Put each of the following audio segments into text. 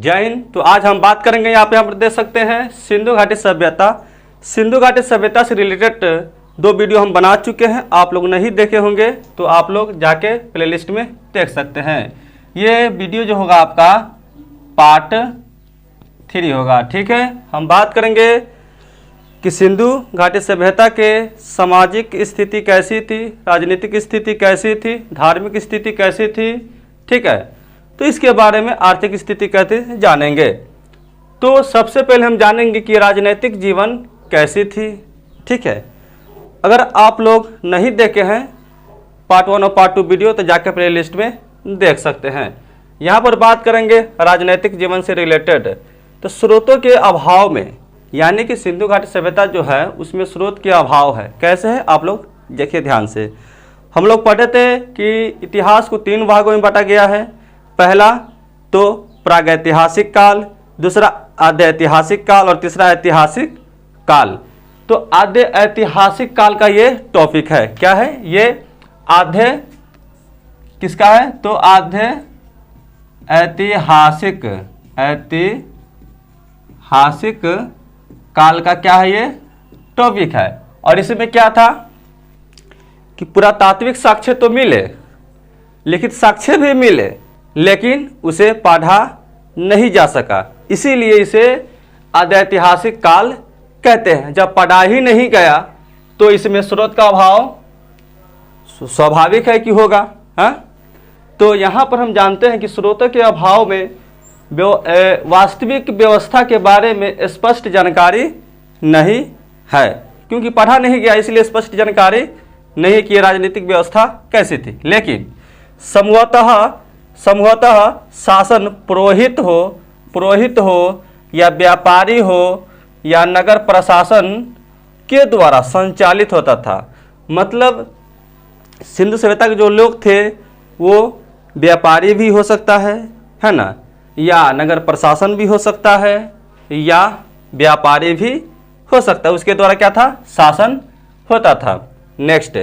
जय हिंद। तो आज हम बात करेंगे यहाँ पे हम देख सकते हैं सिंधु घाटी सभ्यता। सिंधु घाटी सभ्यता से रिलेटेड 2 वीडियो हम बना चुके हैं, आप लोग नहीं देखे होंगे तो आप लोग जाके प्लेलिस्ट में देख सकते हैं। ये वीडियो जो होगा आपका पार्ट 3 होगा। ठीक है, हम बात करेंगे कि सिंधु घाटी सभ्यता के सामाजिक स्थिति कैसी थी, राजनीतिक स्थिति कैसी थी, धार्मिक स्थिति कैसी थी। ठीक है, तो इसके बारे में आर्थिक स्थिति कैसे जानेंगे। तो सबसे पहले हम जानेंगे कि राजनीतिक जीवन कैसी थी। ठीक है, अगर आप लोग नहीं देखे हैं पार्ट 1 और पार्ट 2 वीडियो तो जाकर प्लेलिस्ट में देख सकते हैं। यहाँ पर बात करेंगे राजनीतिक जीवन से रिलेटेड। तो स्रोतों के अभाव में, यानी कि सिंधु घाटी सभ्यता जो है उसमें स्रोत के अभाव है। कैसे है आप लोग देखिए ध्यान से। हम लोग पढ़े थे कि इतिहास को 3 भागों में बांटा गया है। पहला तो प्रागैतिहासिक काल, दूसरा आद्य ऐतिहासिक काल और तीसरा ऐतिहासिक काल। तो आद्य ऐतिहासिक काल का ये टॉपिक है। क्या है ये? आद्य किसका है? तो आद्य ऐतिहासिक काल का क्या है? ये टॉपिक है। और इसमें क्या था कि पुरातात्विक साक्ष्य तो मिले, लिखित साक्ष्य भी मिले, लेकिन उसे पढ़ा नहीं जा सका, इसीलिए इसे आद्य ऐतिहासिक काल कहते हैं। जब पढ़ा ही नहीं गया तो इसमें स्रोत का अभाव स्वाभाविक है कि होगा। हाँ, तो यहाँ पर हम जानते हैं कि स्रोतों के अभाव में वास्तविक व्यवस्था के बारे में स्पष्ट जानकारी नहीं है, क्योंकि पढ़ा नहीं गया इसलिए स्पष्ट जानकारी नहीं कि राजनीतिक व्यवस्था कैसी थी। लेकिन समूहतः शासन पुरोहित हो या व्यापारी हो या नगर प्रशासन के द्वारा संचालित होता था। मतलब सिंधु सभ्यता के जो लोग थे वो व्यापारी भी हो सकता है ना, या नगर प्रशासन भी हो सकता है, या व्यापारी भी हो सकता है। उसके द्वारा क्या था? शासन होता था। नेक्स्ट,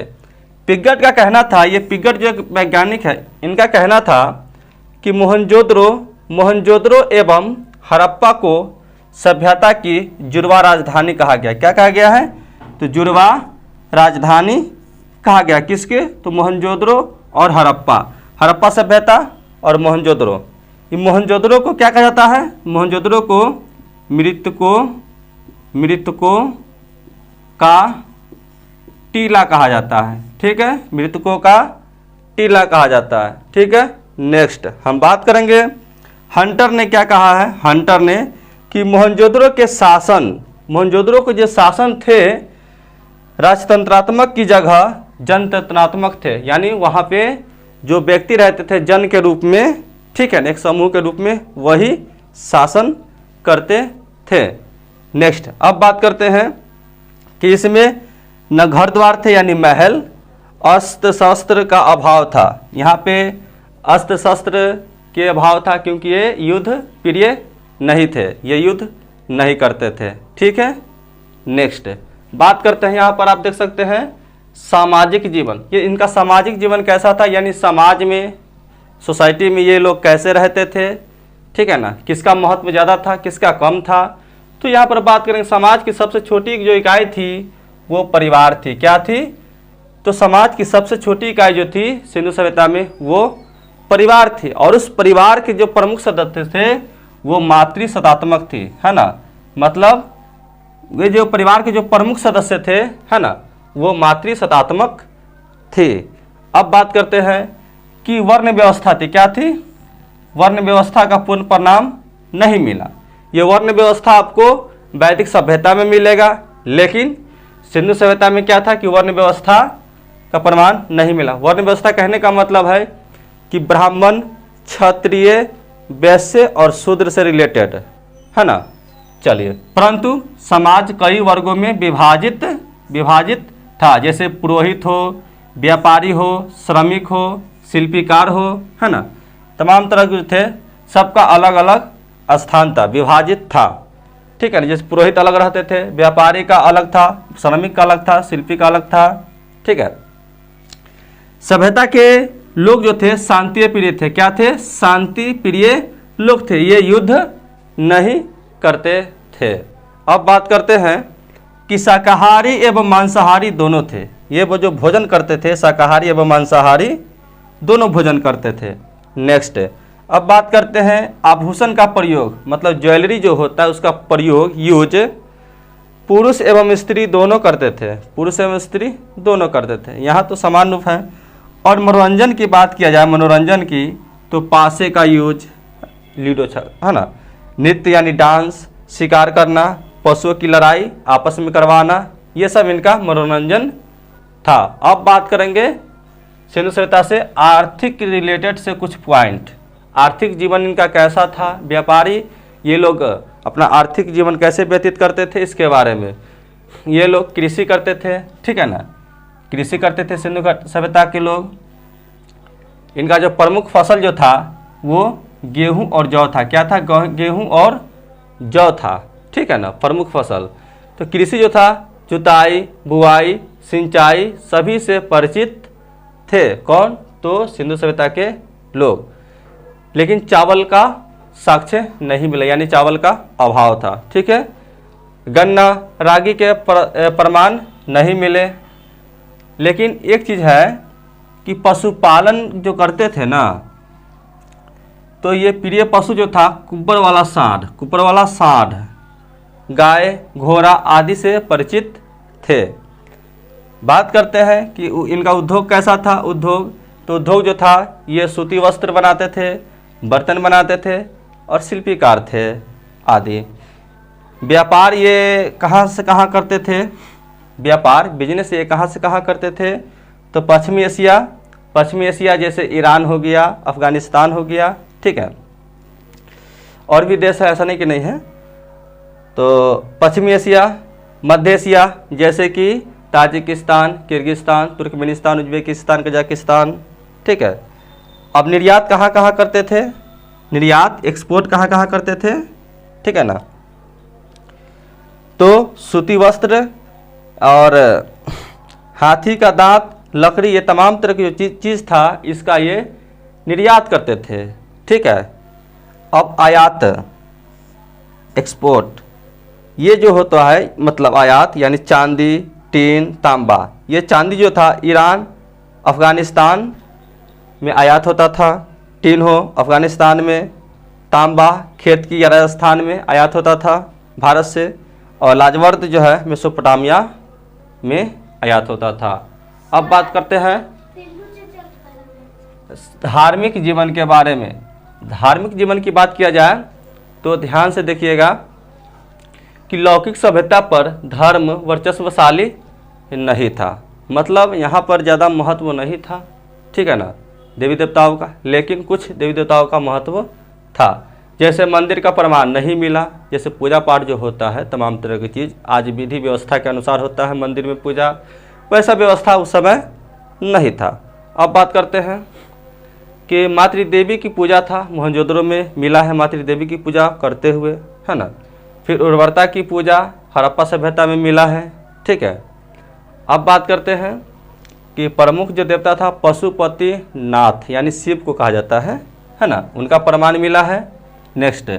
पिगट का कहना था, ये पिगट जो वैज्ञानिक है इनका कहना था कि मोहनजोदड़ो एवं हड़प्पा को सभ्यता की जुड़वा राजधानी कहा गया। क्या कहा गया है? तो जुड़वा राजधानी कहा गया। किसके? तो मोहनजोदड़ो और हड़प्पा सभ्यता और मोहनजोदड़ो। ये मोहनजोदड़ो को क्या कहा जाता है? मोहनजोदड़ो को मृतकों का टीला कहा जाता है। ठीक है, मृतकों का टीला कहा जाता है। ठीक है, नेक्स्ट हम बात करेंगे हंटर ने क्या कहा है। हंटर ने कि मोहनजोदड़ो को जो शासन थे राजतंत्रात्मक की जगह जनतंत्रात्मक थे, यानी वहाँ पे जो व्यक्ति रहते थे जन के रूप में, ठीक है, एक समूह के रूप में वही शासन करते थे। नेक्स्ट अब बात करते हैं कि इसमें न घर द्वार थे यानी महल, अस्त्र शस्त्र का अभाव था। यहाँ पे अस्त्र शस्त्र के अभाव था क्योंकि ये युद्ध प्रिय नहीं थे, ये युद्ध नहीं करते थे। ठीक है, नेक्स्ट बात करते हैं, यहाँ पर आप देख सकते हैं सामाजिक जीवन। ये इनका सामाजिक जीवन कैसा था, यानी समाज में, सोसाइटी में ये लोग कैसे रहते थे। ठीक है ना, किसका महत्व ज़्यादा था, किसका कम था। तो यहाँ पर बात करेंगे समाज की सबसे छोटी जो इकाई थी वो परिवार थी। क्या थी? तो समाज की सबसे छोटी इकाई जो थी सिंधु सभ्यता में वो परिवार थी, और उस परिवार के जो प्रमुख सदस्य थे वो मातृसत्तात्मक थी, है ना। मतलब वे जो परिवार के जो प्रमुख सदस्य थे, है ना, वो मातृसत्तात्मक थे। अब बात करते हैं कि वर्ण व्यवस्था थी। क्या थी? वर्ण व्यवस्था का पूर्ण परिणाम नहीं मिला। ये वर्ण व्यवस्था आपको वैदिक सभ्यता में मिलेगा, लेकिन सिंधु सभ्यता में क्या था कि वर्ण व्यवस्था का प्रमाण नहीं मिला। वर्ण व्यवस्था कहने का मतलब है कि ब्राह्मण, क्षत्रिय, वैश्य और शूद्र से रिलेटेड, है ना। चलिए, परंतु समाज कई वर्गों में विभाजित था, जैसे पुरोहित हो, व्यापारी हो, श्रमिक हो, शिल्पीकार हो, है ना। तमाम तरह के थे, सबका अलग अलग स्थान था, विभाजित था। ठीक है ना, जैसे पुरोहित अलग रहते थे, व्यापारी का अलग था, श्रमिक का अलग था, शिल्पी का अलग था। ठीक है, सभ्यता के लोग जो थे शांति प्रिय थे। क्या थे? शांति प्रिय लोग थे, ये युद्ध नहीं करते थे। अब बात करते हैं कि शाकाहारी एवं मांसाहारी दोनों थे। ये वो जो भोजन करते थे, शाकाहारी एवं मांसाहारी दोनों भोजन करते थे। नेक्स्ट, अब बात करते हैं आभूषण का प्रयोग, मतलब ज्वेलरी जो होता है उसका प्रयोग, यूज पुरुष एवं स्त्री दोनों करते थे। पुरुष एवं स्त्री दोनों करते थे, यहाँ तो समान रूप है। और मनोरंजन की बात किया जाए, मनोरंजन की, तो पासे का यूज, लूडो है ना, नृत्य यानी डांस, शिकार करना, पशुओं की लड़ाई आपस में करवाना, ये सब इनका मनोरंजन था। अब बात करेंगे सिंधु सभ्यता से आर्थिक रिलेटेड से कुछ पॉइंट। आर्थिक जीवन इनका कैसा था, व्यापारी ये लोग अपना आर्थिक जीवन कैसे व्यतीत करते थे, इसके बारे में। ये लोग कृषि करते थे, ठीक है ना, कृषि करते थे सिंधु सभ्यता के लोग। इनका जो प्रमुख फसल जो था वो गेहूं और जौ था। क्या था? गेहूं और जौ था, ठीक है ना, प्रमुख फसल। तो कृषि जो था, जुताई, बुआई, सिंचाई सभी से परिचित थे। कौन? तो सिंधु सभ्यता के लोग। लेकिन चावल का साक्ष्य नहीं मिला, यानी चावल का अभाव था, ठीक है। गन्ना, रागी के प्रमाण नहीं मिले। लेकिन एक चीज़ है कि पशुपालन जो करते थे ना, तो ये प्रिय पशु जो था कुपर वाला सांड, गाय, घोड़ा आदि से परिचित थे। बात करते हैं कि इनका उद्योग कैसा था। उद्योग जो था, ये सूती वस्त्र बनाते थे, बर्तन बनाते थे और शिल्पीकार थे आदि। व्यापार ये कहाँ से कहाँ करते थे? व्यापार, बिजनेस ये कहाँ से कहाँ करते थे? तो पश्चिमी एशिया जैसे ईरान हो गया, अफगानिस्तान हो गया, ठीक है। और भी देश है, ऐसा नहीं कि नहीं है। तो पश्चिमी एशिया, मध्य एशिया जैसे कि Tajikistan, Kyrgyzstan, Turkmenistan, Uzbekistan, Kazakhstan, ठीक है। अब निर्यात कहाँ कहाँ करते थे? निर्यात, एक्सपोर्ट कहाँ कहाँ करते थे, ठीक है ना। तो सूती वस्त्र और हाथी का दांत, लकड़ी, ये तमाम तरह की जो चीज़ था इसका ये निर्यात करते थे, ठीक है। अब आयात, एक्सपोर्ट, ये जो होता है मतलब आयात यानी चांदी, टीन, तांबा। ये चांदी जो था ईरान, अफगानिस्तान में आयात होता था, टीन हो अफगानिस्तान में, तांबा खेत की राजस्थान में आयात होता था भारत से, और लाजवर्द जो है मेसोपोटामिया में आयात होता था। अब बात करते हैं धार्मिक जीवन के बारे में। धार्मिक जीवन की बात किया जाए तो ध्यान से देखिएगा कि लौकिक सभ्यता पर धर्म वर्चस्वशाली नहीं था, मतलब यहाँ पर ज़्यादा महत्व नहीं था, ठीक है ना, देवी देवताओं का। लेकिन कुछ देवी देवताओं का महत्व था, जैसे मंदिर का प्रमाण नहीं मिला, जैसे पूजा पाठ जो होता है तमाम तरह की चीज़ आज विधि व्यवस्था के अनुसार होता है मंदिर में पूजा, वैसा व्यवस्था उस समय नहीं था। अब बात करते हैं कि मातृदेवी की पूजा था, मोहनजोदड़ो में मिला है मातृदेवी की पूजा करते हुए, है ना। फिर उर्वरता की पूजा हड़प्पा सभ्यता में मिला है, ठीक है। अब बात करते हैं कि प्रमुख जो देवता था पशुपति नाथ यानी शिव को कहा जाता है ना, उनका प्रमाण मिला है। नेक्स्ट,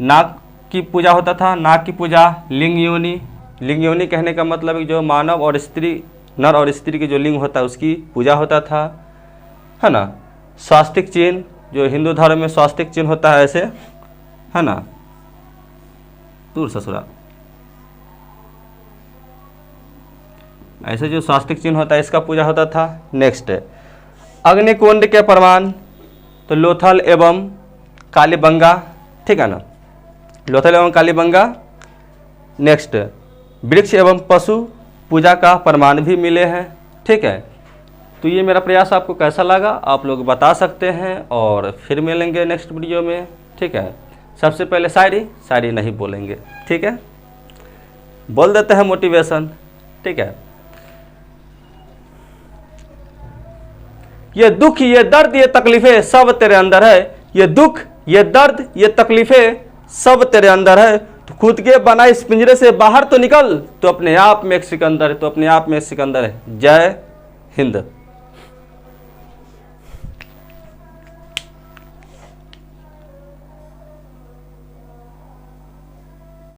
नाग की पूजा होता था, नाग की पूजा लिंग योनि कहने का मतलब जो मानव और स्त्री, नर और स्त्री की जो लिंग होता है उसकी पूजा होता था, है ना। स्वास्तिक चिन्ह, जो हिंदू धर्म में स्वास्तिक चिन्ह होता है ऐसे, है ना, दूर ससुरा, ऐसे जो स्वास्तिक चिन्ह होता है इसका पूजा होता था। नेक्स्ट, अग्निकुंड के प्रमाण, तो लोथल एवं कालीबंगा, ठीक है ना, लोथल एवं कालीबंगा। नेक्स्ट, वृक्ष एवं पशु पूजा का प्रमाण भी मिले हैं, ठीक है। तो ये मेरा प्रयास आपको कैसा लगा आप लोग बता सकते हैं, और फिर मिलेंगे नेक्स्ट वीडियो में, ठीक है। सबसे पहले शायरी नहीं बोलेंगे, ठीक है, बोल देते हैं मोटिवेशन, ठीक है। ये दुख, ये दर्द, ये तकलीफें सब तेरे अंदर है, ये दुख, ये दर्द, ये तकलीफें सब तेरे अंदर है। तो खुद के बना इस पिंजरे से बाहर तो निकल, तो अपने आप में एक सिकंदर है, तो अपने आप में एक सिकंदर है। जय हिंद।